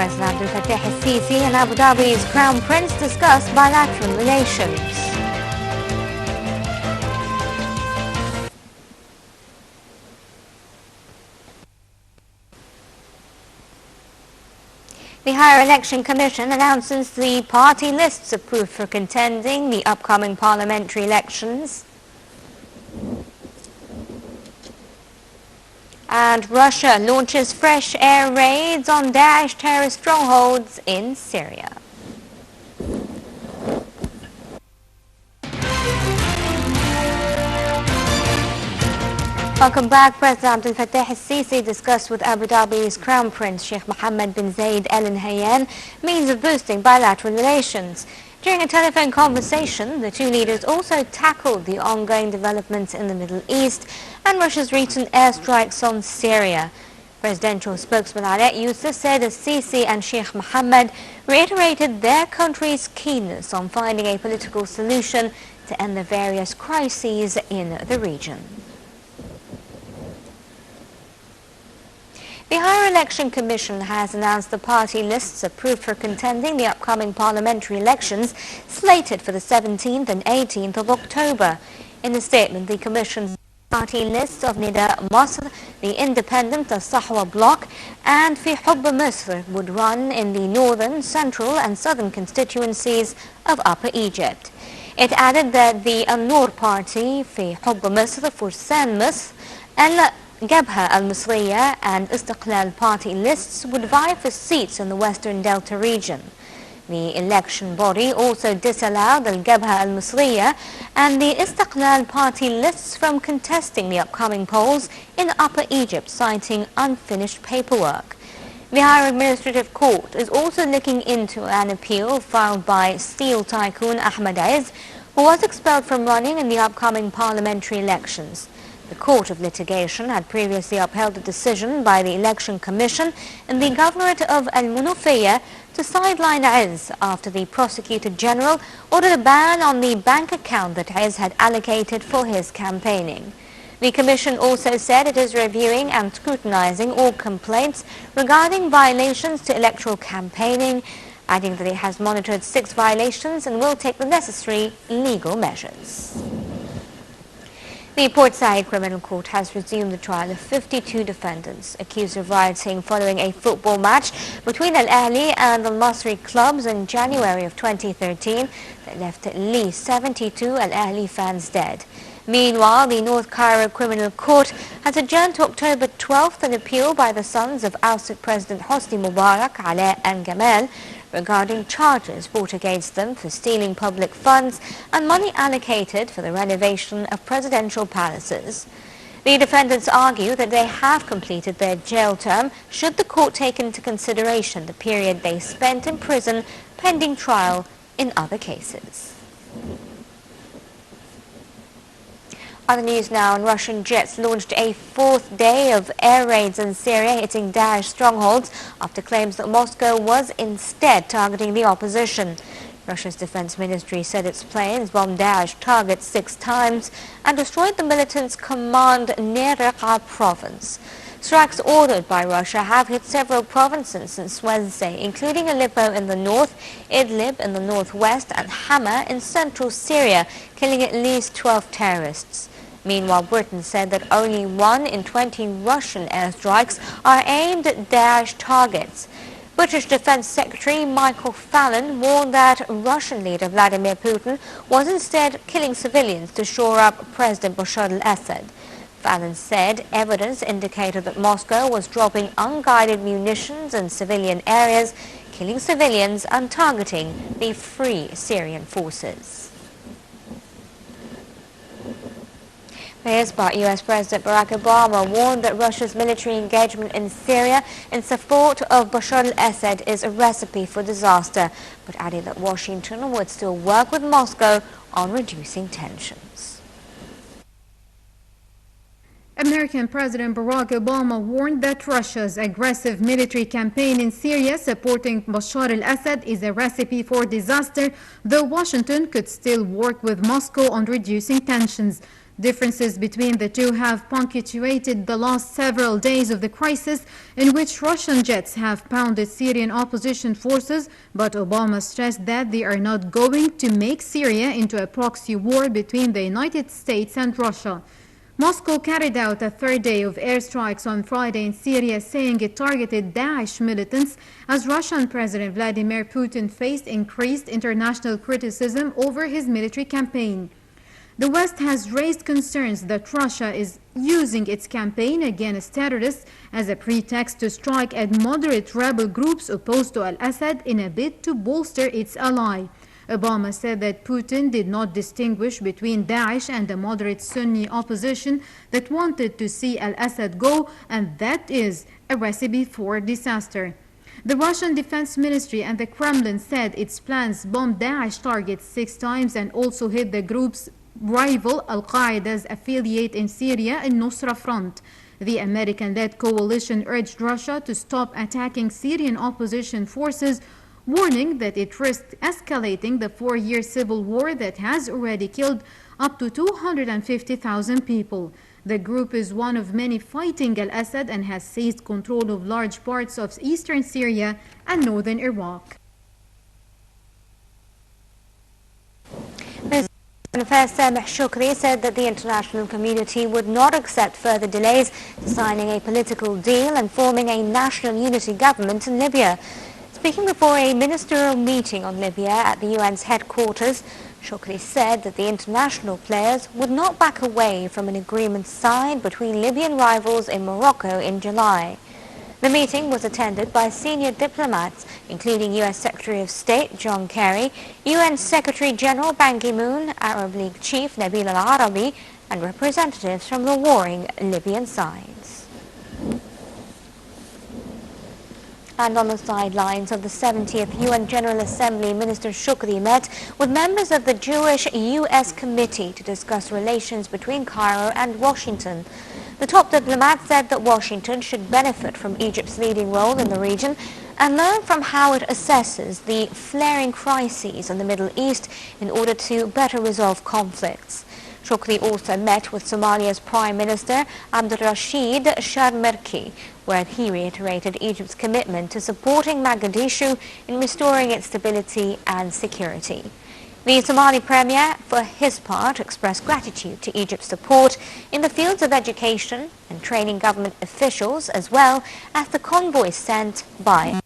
President Abdel Fattah al-Sisi and Abu Dhabi's Crown Prince discuss bilateral relations. The Higher Election Commission announces the party lists approved for contending the upcoming parliamentary elections. And Russia launches fresh air raids on Daesh terrorist strongholds in Syria. Welcome back. President Abdel Fattah al-Sisi discussed with Abu Dhabi's Crown Prince Sheikh Mohammed bin Zayed Al Nahyan means of boosting bilateral relations. During a telephone conversation, the two leaders also tackled the ongoing developments in the Middle East and Russia's recent airstrikes on Syria. Presidential spokesman Alaa Yusuf said al-Sisi and Sheikh Mohammed reiterated their country's keenness on finding a political solution to end the various crises in the region. The Higher Election Commission has announced the party lists approved for contending the upcoming parliamentary elections slated for the 17th and 18th of October. In a statement, the Commission's party lists of Nida Masr, the Independent Al-Sahwa Bloc, and Fi Hubb Misr would run in the northern, central and southern constituencies of Upper Egypt. It added that the Al-Noor Party, Fi Hubb Misr, Fursan Misr, and Jabha al-Misriya and Istiqlal party lists would vie for seats in the Western Delta region. The election body also disallowed Al-Jabha al-Misriya and the Istiqlal party lists from contesting the upcoming polls in Upper Egypt, citing unfinished paperwork. The Higher Administrative Court is also looking into an appeal filed by steel tycoon Ahmed Aiz, who was expelled from running in the upcoming parliamentary elections. The Court of Litigation had previously upheld a decision by the Election Commission in the Governorate of Al-Munufiyya to sideline Aiz after the Prosecutor General ordered a ban on the bank account that Aiz had allocated for his campaigning. The Commission also said it is reviewing and scrutinizing all complaints regarding violations to electoral campaigning, adding that it has monitored 6 violations and will take the necessary legal measures. The Port Said Criminal Court has resumed the trial of 52 defendants accused of rioting following a football match between Al Ahli and Al Masri clubs in January of 2013 that left at least 72 Al Ahli fans dead. Meanwhile, the North Cairo Criminal Court has adjourned to October 12th an appeal by the sons of ousted President Hosni Mubarak, Alaa and Gamal, regarding charges brought against them for stealing public funds and money allocated for the renovation of presidential palaces. The defendants argue that they have completed their jail term should the court take into consideration the period they spent in prison pending trial in other cases. Other news now, and Russian jets launched a 4th day of air raids in Syria, hitting Daesh strongholds after claims that Moscow was instead targeting the opposition. Russia's defense ministry said its planes bombed Daesh targets 6 times and destroyed the militants' command near Raqqa province. Strikes ordered by Russia have hit several provinces since Wednesday, including Aleppo in the north, Idlib in the northwest, and Hama in central Syria, killing at least 12 terrorists. Meanwhile, Britain said that only 1 in 20 Russian airstrikes are aimed at Daesh targets. British Defense Secretary Michael Fallon warned that Russian leader Vladimir Putin was instead killing civilians to shore up President Bashar al-Assad. Fallon said evidence indicated that Moscow was dropping unguided munitions in civilian areas, killing civilians and targeting the Free Syrian Forces. This part, U.S. President Barack Obama warned that Russia's military engagement in Syria in support of Bashar al-Assad is a recipe for disaster, but added that Washington would still work with Moscow on reducing tensions. American President Barack Obama warned that Russia's aggressive military campaign in Syria supporting Bashar al-Assad is a recipe for disaster, though Washington could still work with Moscow on reducing tensions. Differences between the two have punctuated the last several days of the crisis, in which Russian jets have pounded Syrian opposition forces, but Obama stressed that they are not going to make Syria into a proxy war between the United States and Russia. Moscow carried out a third day of airstrikes on Friday in Syria, saying it targeted Daesh militants as Russian President Vladimir Putin faced increased international criticism over his military campaign. The West has raised concerns that Russia is using its campaign against terrorists as a pretext to strike at moderate rebel groups opposed to al-Assad in a bid to bolster its ally. Obama said that Putin did not distinguish between Daesh and the moderate Sunni opposition that wanted to see al-Assad go, and that is a recipe for disaster. The Russian Defense Ministry and the Kremlin said its plans bombed Daesh targets 6 times and also hit the group's rival Al-Qaeda's affiliate in Syria, al-Nusra Front. The American-led coalition urged Russia to stop attacking Syrian opposition forces, warning that it risked escalating the 4-year civil war that has already killed up to 250,000 people. The group is one of many fighting al-Assad and has seized control of large parts of eastern Syria and northern Iraq. Affairs Sameh Shukri said that the international community would not accept further delays to signing a political deal and forming a national unity government in Libya. Speaking before a ministerial meeting on Libya at the UN's headquarters, Shukri said that the international players would not back away from an agreement signed between Libyan rivals in Morocco in July. The meeting was attended by senior diplomats, including U.S. Secretary of State John Kerry, UN Secretary General Ban Ki-moon, Arab League Chief Nabil al-Arabi, and representatives from the warring Libyan sides. And on the sidelines of the 70th UN General Assembly, Minister Shukri met with members of the Jewish-U.S. Committee to discuss relations between Cairo and Washington. The top diplomat said that Washington should benefit from Egypt's leading role in the region and learn from how it assesses the flaring crises in the Middle East in order to better resolve conflicts. Shukri also met with Somalia's Prime Minister Abdurrashid Sharmerki, where he reiterated Egypt's commitment to supporting Mogadishu in restoring its stability and security. The Somali Premier, for his part, expressed gratitude to Egypt's support in the fields of education and training government officials, as well as the convoys sent by.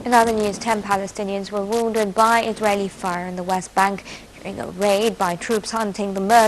In other news, 10 Palestinians were wounded by Israeli fire in the West Bank during a raid by troops hunting the murder